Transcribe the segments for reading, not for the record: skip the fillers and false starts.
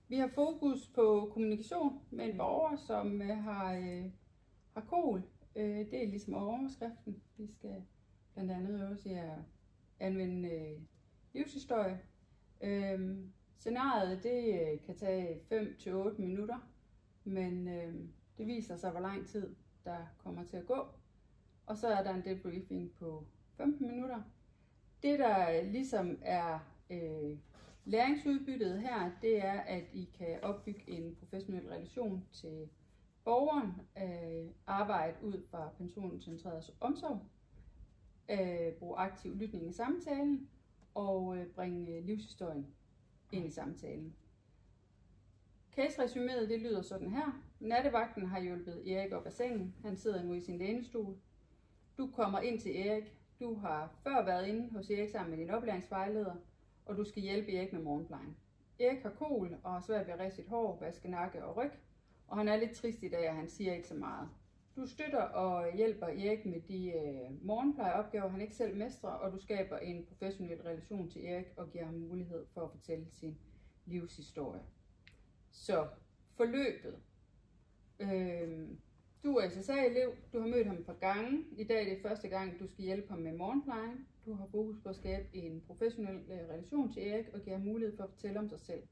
Vi har fokus på kommunikation med en borger, som har KOL. Det er ligesom overskriften. Vi skal blandt andet også anvende livshistorie. Scenariet det kan tage 5 til 8 minutter, men det viser sig, hvor lang tid der kommer til at gå. Og så er der en debriefing på 15 minutter. Det der ligesom er læringsudbyttet her, det er, at I kan opbygge en professionel relation til borgeren, arbejde ud fra personcentreret omsorg, bruge aktiv lytning i samtalen og bringe livshistorien ind i samtalen. Case-resuméet det lyder sådan her. Nattevagten har hjulpet Erik op af sengen. Han sidder nu i sin lænestol. Du kommer ind til Erik. Du har før været inde hos Erik sammen med din oplæringsvejleder, og du skal hjælpe Erik med morgenplejen. Erik har KOL og har svært ved at riste sit hår, vaske nakke og ryg, og han er lidt trist i dag, og han siger ikke så meget. Du støtter og hjælper Erik med de morgenplejeopgaver, han ikke selv mestrer, og du skaber en professionel relation til Erik og giver ham mulighed for at fortælle sin livshistorie. Så forløbet. Du er SSA-elev, du har mødt ham et par gange. I dag er det første gang, du skal hjælpe ham med morgenplejen. Du har fokus på at skabe en professionel relation til Erik og give ham mulighed for at fortælle om sig selv.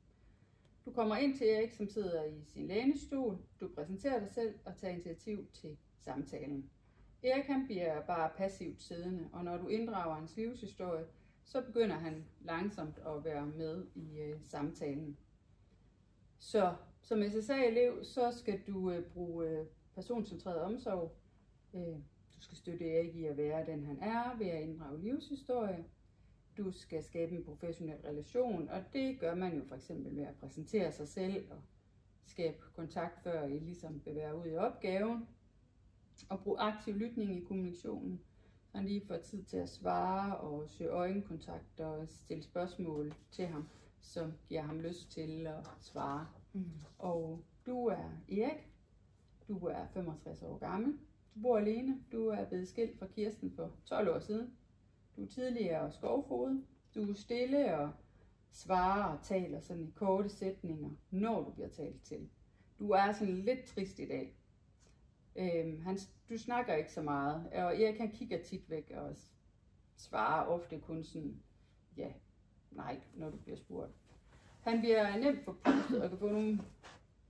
Du kommer ind til Erik, som sidder i sin lænestol. Du præsenterer dig selv og tager initiativ til samtalen. Erik han bliver bare passivt siddende, og når du inddrager hans livshistorie, så begynder han langsomt at være med i samtalen. Så som SSA-elev, så skal du bruge personcentreret omsorg. Du skal støtte Erik i at være den han er ved at inddrage livshistorie. Du skal skabe en professionel relation, og det gør man jo for eksempel ved at præsentere sig selv og skabe kontakt, før I ligesom bevæger ud i opgaven. Og bruge aktiv lytning i kommunikationen. Så han lige får tid til at svare og søge øjenkontakt og stille spørgsmål til ham, som giver ham lyst til at svare. Og du er Erik. Du er 65 år gammel. Du bor alene. Du er blevet skilt fra Kirsten for 12 år siden. Du er tidligere skovfoged. Du er stille og svarer og taler sådan i korte sætninger, når du bliver talt til. Du er sådan lidt trist i dag. Du snakker ikke så meget, og Erik han kigger tit væk og svarer ofte kun sådan, ja, nej, når du bliver spurgt. Han bliver nemt forpustet og kan få nogle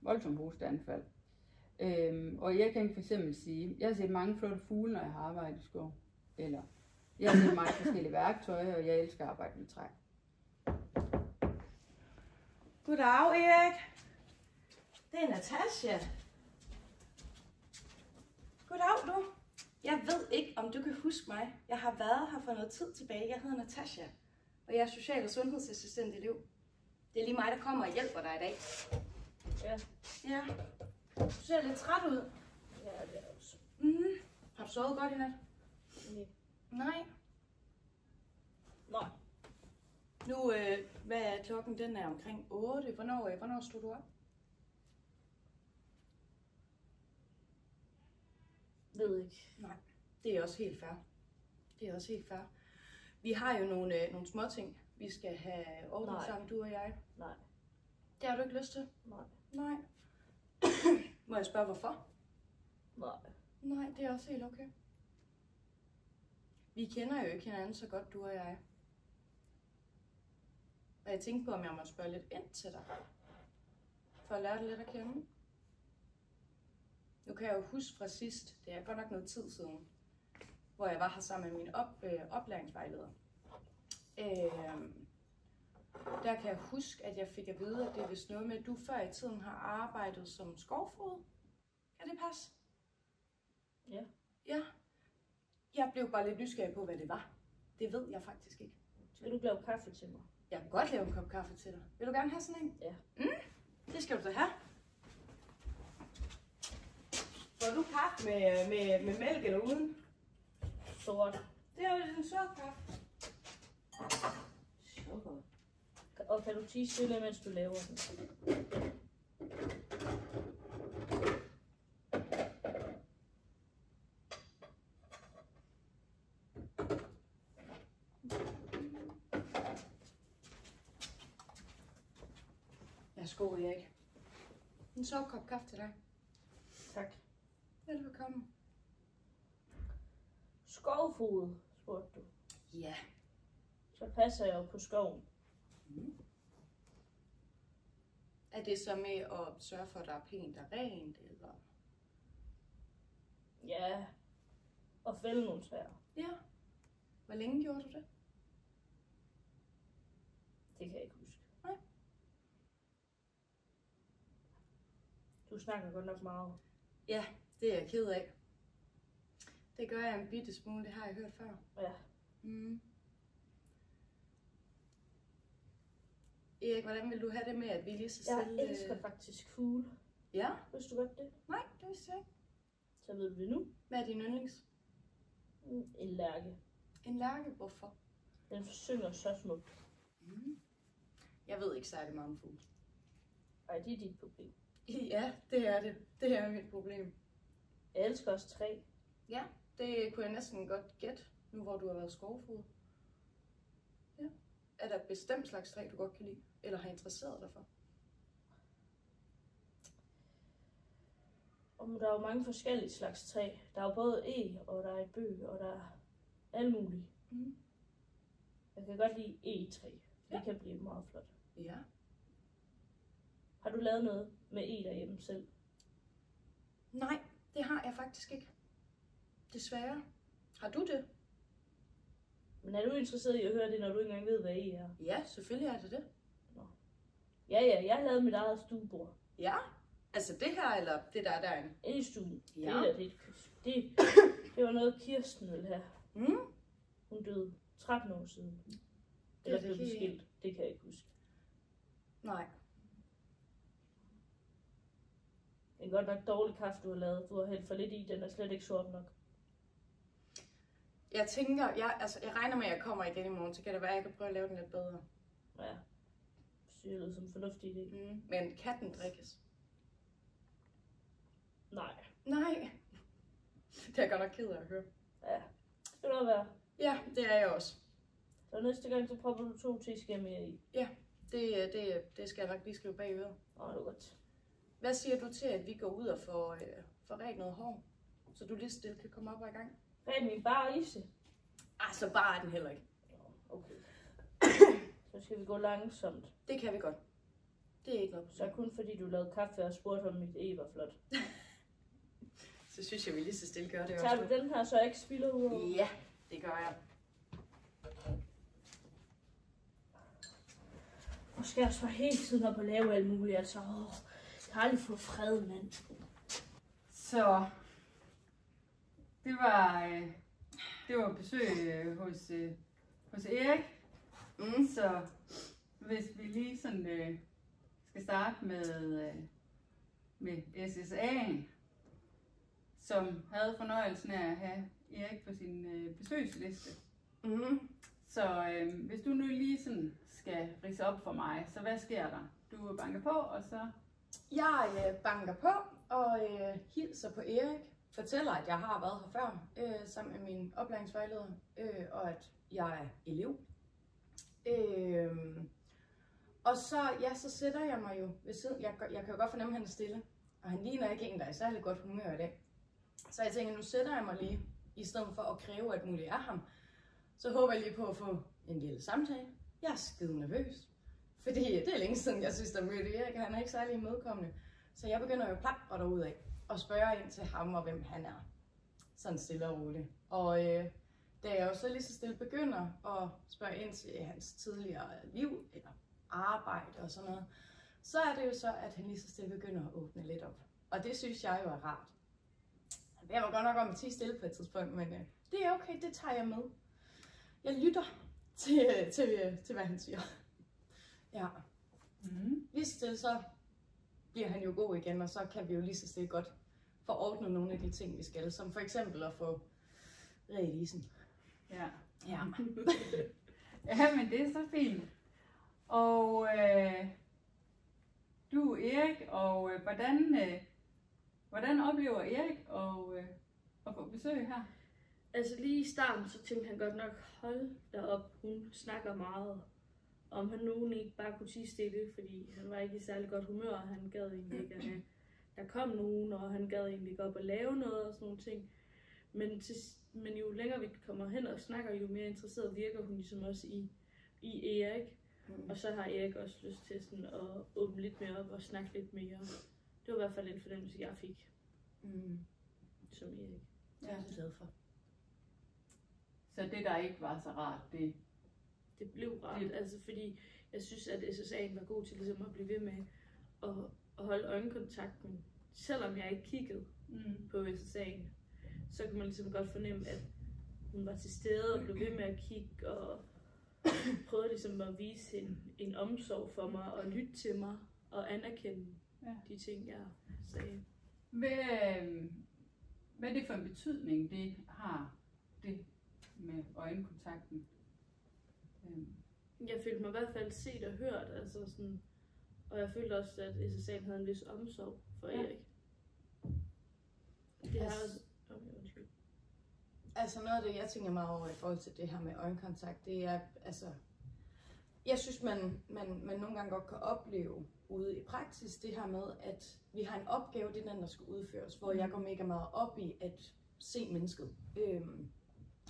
voldsomme hosteanfald. Og jeg kan for eksempel sige, jeg har set mange flotte fugle, når jeg har arbejdet i skov. Eller jeg har set mange forskellige værktøjer, og jeg elsker at arbejde med træ. Goddag, Erik. Det er Natasha. Goddag, du. Jeg ved ikke, om du kan huske mig. Jeg har været her for noget tid tilbage. Jeg hedder Natasha, og jeg er social- og sundhedsassistent i Liv. Det er lige mig, der kommer og hjælper dig i dag. Ja. Ja. Du ser lidt træt ud. Ja, det er også. Har du sovet godt i nat? Nej. Nej. Nej. Nu, hvad er klokken? Den er omkring 8. Hvornår stod du op? Ved ikke. Nej. Det er også helt fair. Vi har jo nogle små ting, vi skal have ordnet sammen, du og jeg. Nej. Det har du ikke lyst til? Nej. Må jeg spørge, hvorfor? Nej. Nej, det er også helt okay. Vi kender jo ikke hinanden så godt, du og jeg. Og jeg tænkte på, om jeg må spørge lidt ind til dig. For at lære dig lidt at kende. Nu kan jeg jo huske fra sidst, det er godt nok noget tid siden, hvor jeg var her sammen med min oplæringsvejleder. Der kan jeg huske, at jeg fik at vide, at det er vist noget med, at du før i tiden har arbejdet som skovfoged. Kan det passe? Ja. Ja. Jeg blev bare lidt nysgerrig på, hvad det var. Det ved jeg faktisk ikke. Skal du lave kaffe til mig? Jeg kan godt lave en kop kaffe til dig. Vil du gerne have sådan en? Ja. Det skal du da have. Får du kaffe med mælk eller uden? Sort. Det er jo en sort kaffe. Sukker. Og kan du tie stille, mens du laver den? Værsgo, Erik. En så kop kaffe til dig. Tak. Velbekomme. Skovfod, spurgte du. Ja. Så passer jeg jo på skoven. Mm. Er det så med at sørge for, at der er pænt og rent, eller? Ja, og fælde nogle træer. Ja. Hvor længe gjorde du det? Det kan jeg ikke huske. Nej. Du snakker godt nok meget. Ja, det er jeg ked af. Det gør jeg en bitte smule, det har jeg hørt før. Ja. Mm. Erik, hvordan vil du have det med, at vi lige så stille... Jeg elsker faktisk fugle. Ja? Vidste du godt det? Nej, det vidste jeg ikke. Så ved du det nu. Hvad er din yndlings? En lærke. En lærke, hvorfor? Den synger så smukt. Mm. Jeg ved ikke særlig meget om fugle. Ej, det er dit problem. Ja, det er det. Det er mit problem. Jeg elsker også træ. Ja, det kunne jeg næsten godt gætte, nu hvor du har været skovfod. Ja. Er der et bestemt slags træ, du godt kan lide, eller har interesseret dig for? Der er jo mange forskellige slags træ. Der er jo både eg, og der er bøg, og der er alt muligt. Mm. Jeg kan godt lide egetræ. Ja. Det kan blive meget flot. Ja. Har du lavet noget med eg derhjemme selv? Nej, det har jeg faktisk ikke. Desværre. Har du det? Men er du interesseret i at høre det, når du ikke engang ved, hvad eg er? Ja, selvfølgelig er det det. Ja, jeg har lavet mit eget stuebord. Ja? Altså det her, eller det der er derinde? Inde i stuen. Ja. Det var noget, Kirsten ville have. Mm? Hun døde 13 år siden. Eller blev de skilt. Det kan jeg ikke huske. Nej. Det er godt nok dårlig kaffe, du har lavet. Du har hældt for lidt i. Den er slet ikke sort nok. Jeg tænker, jeg regner med, at jeg kommer igen i morgen, så kan det være, at jeg kan prøve at lave den lidt bedre. Ja. Det lyder som en fornuftig idé. Mm. Men kan den drikkes? Nej. Nej. Det er jeg godt nok ked af at høre. Ja. Det skal det være. Ja, det er jeg også. Så næste gang, så propper du 2 teskeer mere i. Ja, det skal jeg nok lige skrive bag øret. Åh, det er godt. Hvad siger du til, at vi går ud og får ret noget hår? Så du lige stille kan komme op og i gang? Red min bare ise. Så bare er den heller ikke. Okay. Så skal vi gå langsomt. Det kan vi godt. Det er ikke noget Så kun fordi du lavede kaffe og spurgte, om mit eg var flot. Så synes jeg, vi lige så stille gør det Tager også. du den her, så jeg ikke spilder ud over? Ja, det gør jeg. Og skal jeg så hele tiden op og lave alt muligt, altså. Jeg har aldrig fået fred, mand. Så det var besøg hos Erik. Mm. Så hvis vi lige sådan skal starte med SSA'en, som havde fornøjelsen af at have Erik på sin besøgsliste. Mm. Så hvis du nu lige sådan skal ridse op for mig, så hvad sker der? Du banker på, og så... Jeg banker på og hilser på Erik. Fortæller, at jeg har været her før, sammen med min oplæringsvejleder, og at jeg er elev. Og så sætter jeg mig jo ved siden. Jeg kan jo godt fornemme, at han er stille, og han ligner ikke en, der er i særlig godt humør i dag. Så jeg tænker, nu sætter jeg mig lige, i stedet for at kræve alt muligt af ham. Så håber jeg lige på at få en lille samtale. Jeg er skide nervøs, fordi det er længe siden, jeg synes, der mødte Erik, han er ikke særlig imødekommende. Så jeg begynder jo plap og derudad og spørger ind til ham og hvem han er. Sådan stille og roligt. Og da jeg jo så lige så stille begynder at spørge ind til hans tidligere liv eller arbejde og sådan noget, så er det jo så, at han lige så stille begynder at åbne lidt op. Og det synes jeg jo er rart. Jeg var godt nok om at tie stille på et tidspunkt, men det er okay, det tager jeg med. Jeg lytter til hvad han siger. Ja. Mm. Lige så stille, så bliver han jo god igen, og så kan vi jo lige så stille godt få ordnet nogle af de ting, vi skal. Som for eksempel at få redt isen. Ja. Ja. Ja, men det er så fint. Og du Erik, og hvordan oplever Erik at få besøg her? Altså lige i starten, så tænkte han godt nok, hold da op, hun snakker meget. om han nogen ikke bare kunne tie stille, fordi han var ikke i særlig godt humør, og han gad egentlig ikke at have, der kom nogen, og han gad egentlig ikke op og lave noget og sådan nogle ting. Men jo længere vi kommer hen og snakker, jo mere interesseret virker hun ligesom også i Erik. Og så har Erik også lyst til sådan at åbne lidt mere op og snakke lidt mere. Det var i hvert fald en fornemmelse, jeg fik. Som Erik. Det er jeg glad for. Så det, der ikke var så rart, det blev rart, altså fordi jeg synes, at SSA'en var god til ligesom at blive ved med at holde øjenkontakten. Selvom jeg ikke kiggede på SSA'en, så kunne man ligesom godt fornemme, at hun var til stede og blev ved med at kigge og prøvede ligesom at vise en omsorg for mig og lytte til mig og anerkende de ting, jeg sagde. Hvad er det for en betydning, det har det med øjenkontakten? Jeg følte mig i hvert fald set og hørt, altså sådan, og jeg følte også, at SSA'en havde en vis omsorg for Erik. Det har også... Undskyld. Altså noget af det, jeg tænker meget over i forhold til det her med øjenkontakt, det er, altså, jeg synes, man nogle gange godt kan opleve ude i praksis det her med, at vi har en opgave, det er den, der skal udføres, hvor jeg går mega meget op i at se mennesket.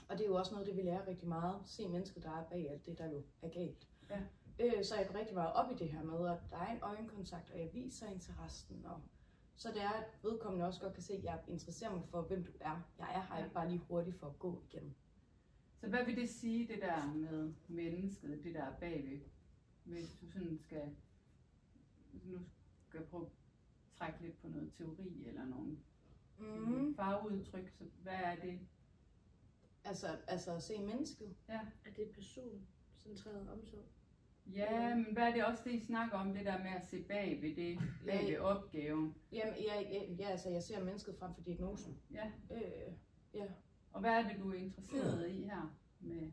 Og det er jo også noget, det vi lærer rigtig meget. Se mennesket, der er bag alt det, der jo er galt. Ja. Så jeg går rigtig meget op i det her med, at der er en øjenkontakt, og jeg viser interessen. Og så det er, at vedkommende også godt kan se, at jeg interesserer mig for, hvem du er. Jeg er her ikke bare lige hurtigt for at gå igen. Så hvad vil det sige, det der med mennesket, det der er bagved? Hvis du sådan skal, nu skal jeg prøve at trække lidt på noget teori eller nogle farveudtryk, så hvad er det? Altså at se mennesket? Ja. Er det personcentreret omsorg? Ja, men hvad er det også det, I snakker om, det der med at se bagved det, bagved opgaven? Jamen, altså jeg ser mennesket frem for diagnosen. Ja. Ja. Og hvad er det, du er interesseret i her? Med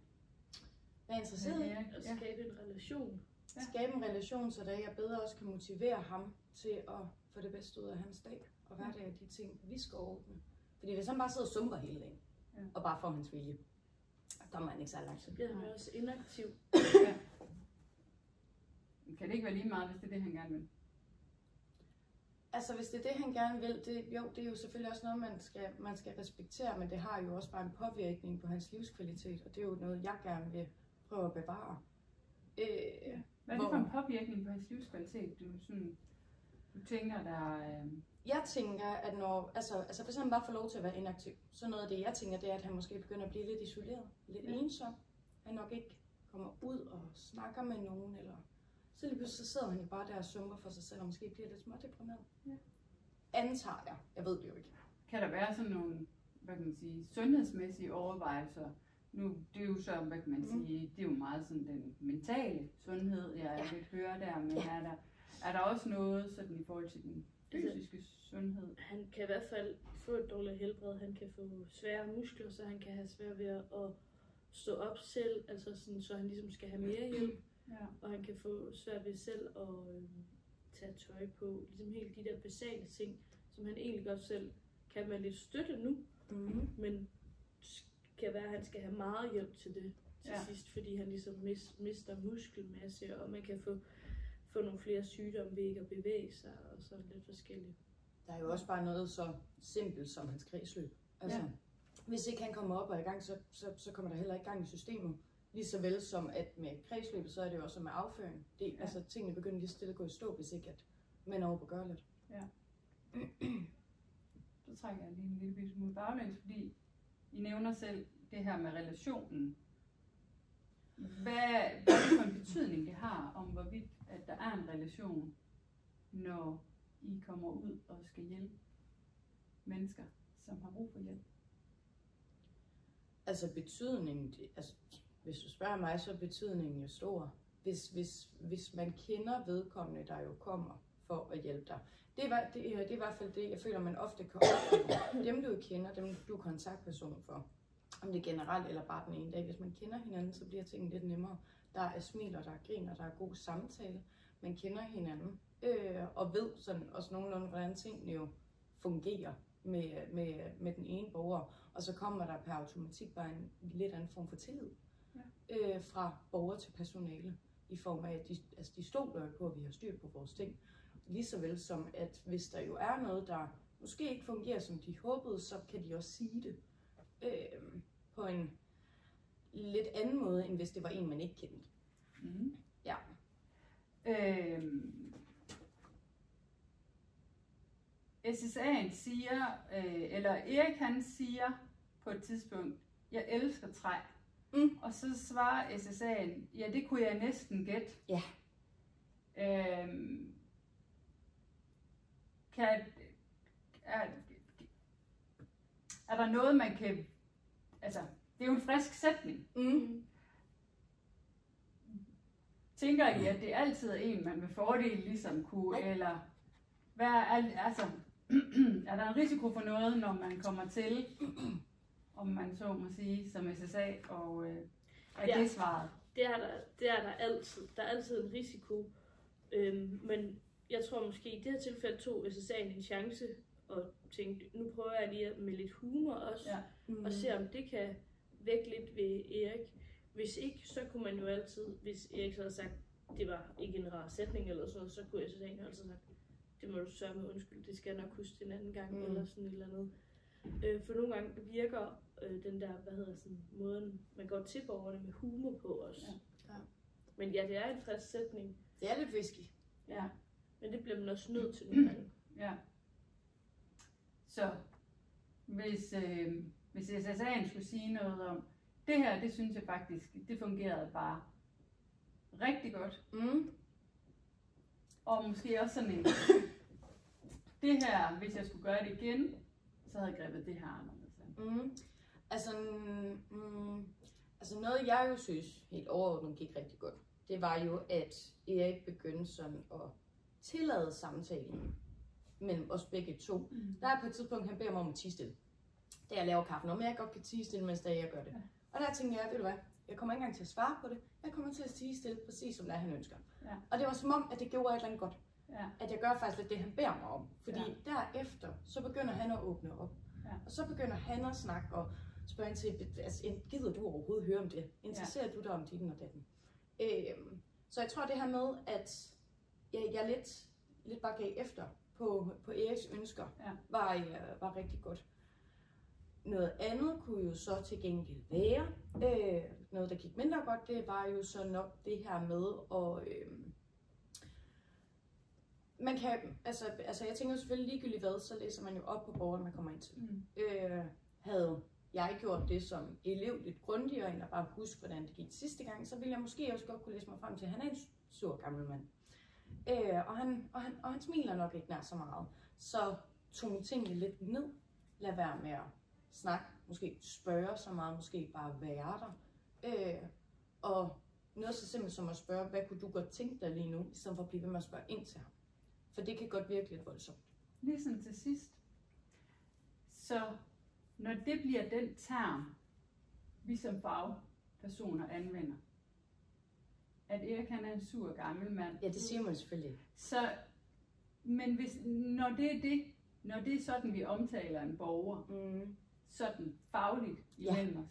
jeg er interesseret i at skabe en relation. Ja. Skabe en relation, så jeg bedre også kan motivere ham til at få det bedste ud af hans dag. Og hvad det er de ting, vi skal ordne. Fordi hvis han bare sidder og sumper hele dagen, og bare får hans vilje, så kommer han ikke så langt. Så bliver han også inaktiv. Ja. Kan det ikke være lige meget, hvis det er det, han gerne vil? Altså, hvis det er det, han gerne vil, det er jo selvfølgelig også noget, man skal respektere, men det har jo også bare en påvirkning på hans livskvalitet, og det er jo noget, jeg gerne vil prøve at bevare. Hvad er det for en påvirkning på hans livskvalitet, du tænker, der... Jeg tænker, at når, altså hvis han bare får lov til at være inaktiv, så noget af det, jeg tænker, det er, at han måske begynder at blive lidt isoleret, lidt ensom. Han nok ikke kommer ud og snakker med nogen, eller så lige pludselig sidder han jo bare der og sumper for sig selv, og måske bliver lidt smådeprimeret. Ja. Antager jeg. Jeg ved det jo ikke. Kan der være sådan nogle, hvad kan man sige, sundhedsmæssige overvejelser? Nu, det er jo så, hvad kan man sige, det er jo meget sådan den mentale sundhed, jeg vil høre der, men er der også noget sådan i forhold til den fysiske sundhed? Han kan i hvert fald få et dårligt helbred, han kan få svære muskler, så han kan have svært ved at stå op selv, altså sådan, så han ligesom skal have mere hjælp. Ja. Og han kan få svært ved selv at tage tøj på, ligesom helt de der basale ting, som han egentlig godt selv kan med lidt støtte nu, men kan være, at han skal have meget hjælp til det til sidst, fordi han ligesom mister muskelmasse, og man kan få nogle flere sygdomme ved ikke at bevæge sig, og sådan lidt forskelligt. Der er jo også bare noget så simpelt som hans kredsløb. Altså, hvis ikke han kommer op og er i gang, så kommer der heller ikke gang i systemet. Lige så vel som at med kredsløbet, så er det jo også med afføring. Altså tingene begynder lige stille at gå i stå, hvis ikke at man er over på gøre lidt. Ja. Så trækker jeg lige en lille smule baglæns, fordi I nævner selv det her med relationen. Hvad er det for en betydning det har, om hvorvidt at der er en relation, når I kommer ud og skal hjælpe mennesker, som har brug for hjælp? Altså betydningen, altså hvis du spørger mig, så er betydningen jo stor. Hvis man kender vedkommende, der jo kommer for at hjælpe dig. Det er i hvert fald det, jeg føler, man ofte kan opleve. Dem du kender, dem du er kontaktperson for. Om det er generelt eller bare den ene dag. Hvis man kender hinanden, så bliver tingene lidt nemmere. Der er smiler, der er griner, der er god samtale. Man kender hinanden og ved sådan også nogenlunde, hvordan tingene jo fungerer med den ene borger. Og så kommer der per automatik bare en lidt anden form for tillid fra borger til personale. i form af, at de stoler på, at vi har styr på vores ting. Lige så vel som, at hvis der jo er noget, der måske ikke fungerer, som de håbede, så kan de også sige det på en lidt anden måde, end hvis det var en, man ikke kendte. Mm. Ja. SSA'en siger, eller Erik han siger på et tidspunkt, jeg elsker træ. Mm. Og så svarer SSA'en, ja det kunne jeg næsten gætte. Ja. Er der noget man kan, altså det er jo en frisk sætning. Mm. Tænker I, at det altid er en, man med fordel ligesom kunne, eller hvad er, altså, er der en risiko for noget, når man kommer til, om man så må sige, som SSA, og er det svaret? Det er der altid. Der er altid en risiko, men jeg tror måske, i det her tilfælde tog SSA'en en chance, og tænkte, nu prøver jeg lige med lidt humor også, og se om det kan vække lidt ved Erik. Hvis ikke, så kunne man jo altid, hvis Erik så havde sagt, det var ikke en rar sætning eller sådan noget, så kunne SSA'en jo altid sagt, det må du sørge med undskyld, det skal jeg nok huske en anden gang, eller sådan et eller andet. For nogle gange virker den der, måden, man går til borgerne med humor på os. Ja. Men ja, det er en frisk sætning. Det er lidt whisky. Ja, men det bliver man også nødt til nogle gange. Ja. Så, hvis SSA'en skulle sige noget om, det her, det synes jeg faktisk, det fungerede bare rigtig godt. Mm. Og måske også sådan en, det her, hvis jeg skulle gøre det igen, så havde jeg grebet det her anderledes. Mm. Altså noget, jeg jo synes helt overordnet gik rigtig godt, det var jo, at Erik begyndte sådan at tillade samtalen mellem os begge to. Mm. Der er på et tidspunkt, han beder mig om at tie stille, da jeg laver kaffen, om jeg godt kan tie stille, mens jeg gør det. Ja. Og der tænkte jeg, ved du hvad, jeg kommer ikke engang til at svare på det, jeg kommer til at tie stille, præcis som det er, han ønsker. Ja. Og det var som om, at det gjorde et eller andet godt. Ja. At jeg gør faktisk lidt det, han beder mig om. Fordi derefter, så begynder han at åbne op. Ja. Og så begynder han at snakke og spørge ind til, altså, gider du overhovedet høre om det? Interesserer du dig om ditten og datten? Så jeg tror det her med, at jeg lidt bare gav efter på Eriks ønsker, var rigtig godt. Noget andet kunne jo så til gengæld være, noget der gik mindre godt, det var jo så nok det her med at... man kan, altså jeg tænker selvfølgelig ligegyldigt hvad, så læser man jo op på borgeren, man kommer ind til. Mm. Havde jeg gjort det som elev lidt grundigere, end at bare huske, hvordan det gik sidste gang, så ville jeg måske også godt kunne læse mig frem til, at han er en sur gammel mand. Og han smiler nok ikke nær så meget. Så tog mine tingene lidt ned. Lad være med at snakke, måske spørge så meget, måske bare være der. Og noget så simpelt som at spørge, hvad kunne du godt tænke dig lige nu, i stedet for at blive ved med at spørge ind til ham. For det kan godt virke lidt voldsomt. Ligesom til sidst. Så når det bliver den term, vi som fagpersoner anvender, at Erik han er en sur gammel mand. Ja, det siger man selvfølgelig. Så, men når det er sådan, vi omtaler en borger, sådan fagligt imellem os,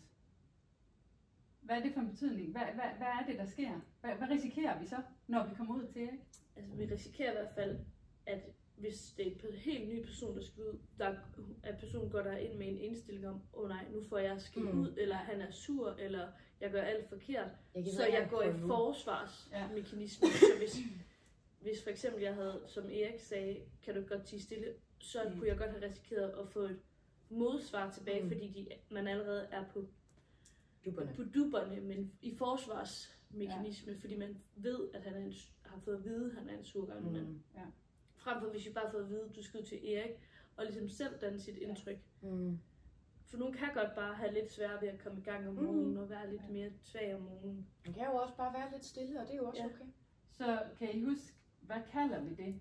hvad er det for en betydning? Hvad er det, der sker? Hvad risikerer vi så, når vi kommer ud til Erik? Altså, vi risikerer i hvert fald, at hvis det er en helt ny person, der skal ud, at personen går der ind med en indstilling om, nej, nu får jeg skæld ud, eller han er sur, eller jeg gør alt forkert, så jeg går i forsvarsmekanisme. Så hvis for eksempel jeg havde, som Erik sagde, kan du godt tie stille, så kunne jeg godt have risikeret at få et modsvar tilbage, fordi man allerede er på dupperne, men i forsvarsmekanisme, fordi man ved, at han har fået at vide, at han er en sur gammel mand. Ja. Frem for hvis vi bare får at vide, at du skal ud til Erik, og ligesom selv danne sit indtryk. For nogen kan godt bare have lidt svært ved at komme i gang om morgenen, og være lidt mere svag om morgenen. Man kan jo også bare være lidt stille, og det er jo også okay. Så kan I huske, hvad kalder vi det?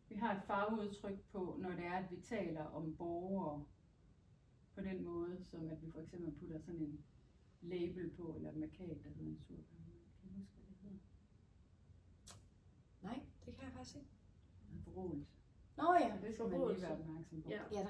Vi har et fagudtryk på, når det er, at vi taler om borgere på den måde, som at vi for eksempel putter sådan en label på, eller et markat, der hedder en sur gammel mand. Kan I huske, hvad det hedder? Nej, det kan jeg faktisk ikke. En forrådelse. Nå ja, det skal man lige være opmærksom på. Ja. Ja.